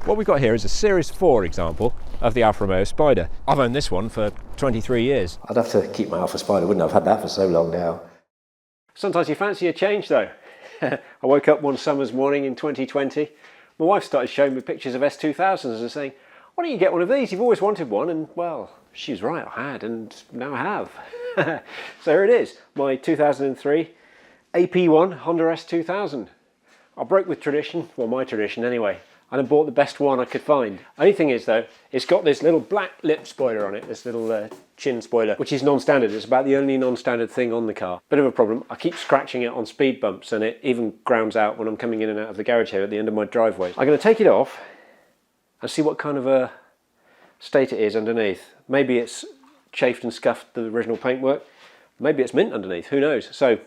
What we've got here is a Series 4 example of the Alfa Romeo Spider. I've owned this one for 23 years. I'd have to keep my Alfa Spider, wouldn't I? I've had that for so long now. Sometimes you fancy a change though. I woke up one summer's morning in 2020. My wife started showing me pictures of S2000s and saying, why don't you get one of these? You've always wanted one. And well, she was right, I had, and now I have. So here it is, my 2003 AP1 Honda S2000. I broke with tradition, well my tradition anyway, and I bought the best one I could find. Only thing is though, it's got this little black lip spoiler on it, this little chin spoiler, which is non-standard. It's about the only non-standard thing on the car. Bit of a problem, I keep scratching it on speed bumps and it even grounds out when I'm coming in and out of the garage here at the end of my driveway. I'm going to take it off and see what kind of a state it is underneath. Maybe it's chafed and scuffed the original paintwork, maybe it's mint underneath, who knows. So,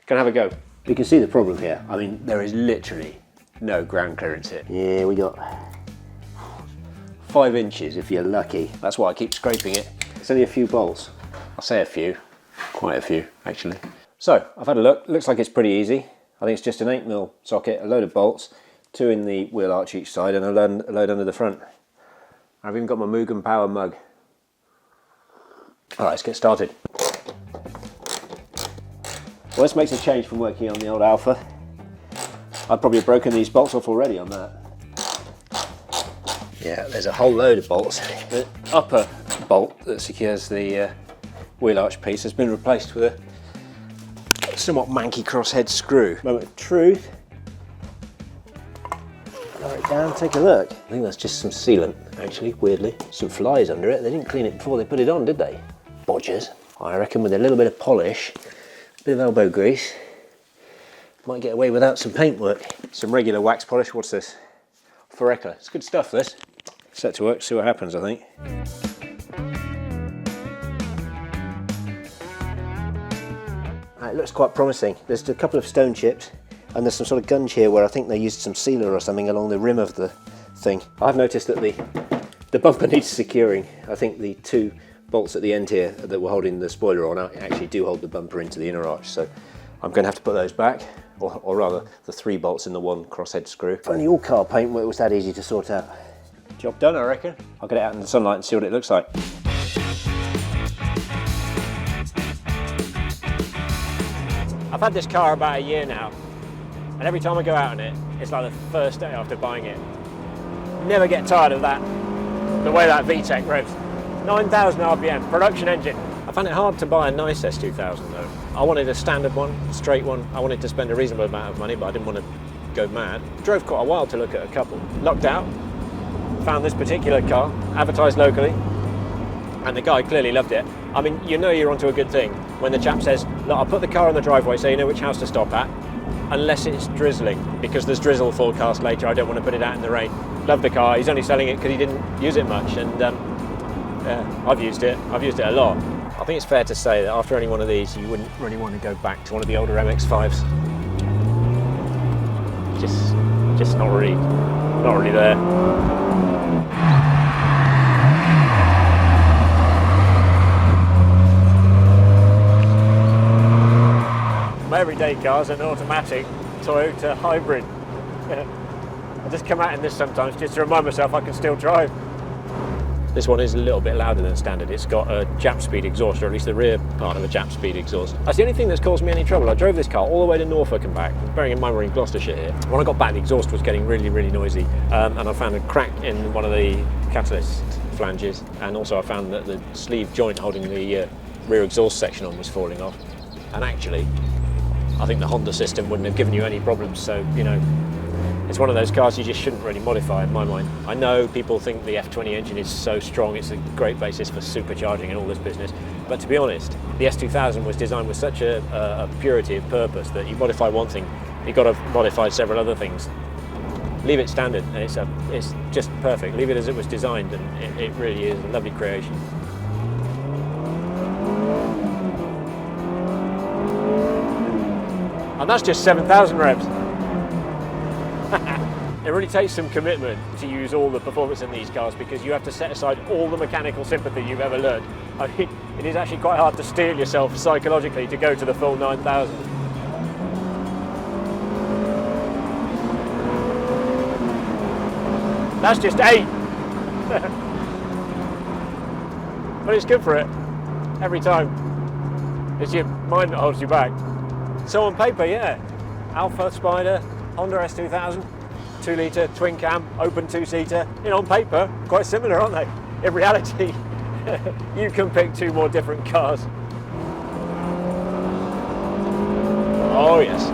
gonna have a go. You can see the problem here. I mean, there is literally no ground clearance here. Yeah, we got 5 inches if you're lucky. That's why I keep scraping it. It's only a few bolts. I'll say a few, quite a few actually. So I've had a look, looks like it's pretty easy. I think it's just an 8mm socket, a load of bolts, 2 in the wheel arch each side and a load under the front. I've even got my Mugen Power mug. All right, let's get started. Well, this makes a change from working on the old Alfa. I've probably broken these bolts off already on that. Yeah, there's a whole load of bolts. The upper bolt that secures the wheel arch piece has been replaced with a somewhat manky crosshead screw. Moment of truth. Lower it down, take a look. I think that's just some sealant, actually, weirdly. Some flies under it. They didn't clean it before they put it on, did they? Bodgers. I reckon with a little bit of polish, a bit of elbow grease, might get away without some paintwork. Some regular wax polish. What's this? Foreca. It's good stuff, this. Set to work, see what happens, I think. It looks quite promising. There's a couple of stone chips and there's some sort of gunge here where I think they used some sealer or something along the rim of the thing. I've noticed that the bumper needs securing. I think the 2 bolts at the end here that were holding the spoiler on actually do hold the bumper into the inner arch, so I'm going to have to put those back, or rather the 3 bolts in the 1 crosshead screw. If only all car paint was that easy to sort out. Job done, I reckon. I'll get it out in the sunlight and see what it looks like. I've had this car about a year now, and every time I go out in it, it's like the first day after buying it. Never get tired of that, the way that VTEC revs. 9,000 RPM, production engine. I found it hard to buy a nice S2000 though. I wanted a standard one, a straight one. I wanted to spend a reasonable amount of money, but I didn't want to go mad. Drove quite a while to look at a couple. Lucked out, found this particular car, advertised locally, and the guy clearly loved it. I mean, you know you're onto a good thing when the chap says, look, I'll put the car on the driveway so you know which house to stop at, unless it's drizzling, because there's drizzle forecast later, I don't want to put it out in the rain. Love the car, he's only selling it because he didn't use it much, and I've used it a lot. I think it's fair to say that after any one of these, you wouldn't really want to go back to one of the older MX-5s. Just not really there. My everyday car's an automatic Toyota hybrid. I just come out in this sometimes just to remind myself I can still drive. This one is a little bit louder than standard. It's got a Jap speed exhaust, or at least the rear part of a Jap speed exhaust. That's the only thing that's caused me any trouble. I drove this car all the way to Norfolk and back, bearing in mind we're in Gloucestershire here. When I got back, the exhaust was getting really, really noisy, and I found a crack in one of the catalyst flanges, and also I found that the sleeve joint holding the rear exhaust section on was falling off. And actually, I think the Honda system wouldn't have given you any problems, so, you know, it's one of those cars you just shouldn't really modify in my mind. I know people think the F20 engine is so strong, it's a great basis for supercharging and all this business, but to be honest, the S2000 was designed with such a purity of purpose that you modify one thing, you've got to modify several other things. Leave it standard, and it's just perfect. Leave it as it was designed, and it really is a lovely creation. And that's just 7,000 revs. It really takes some commitment to use all the performance in these cars, because you have to set aside all the mechanical sympathy you've ever learned. I mean, it is actually quite hard to steel yourself psychologically to go to the full 9,000. That's just 8. But it's good for it every time. It's your mind that holds you back. So on paper, yeah, Alfa Spider, Honda S2000, 2 litre, twin cam, open 2-seater. On paper, quite similar, aren't they? In reality, you can pick 2 more different cars. Oh yes.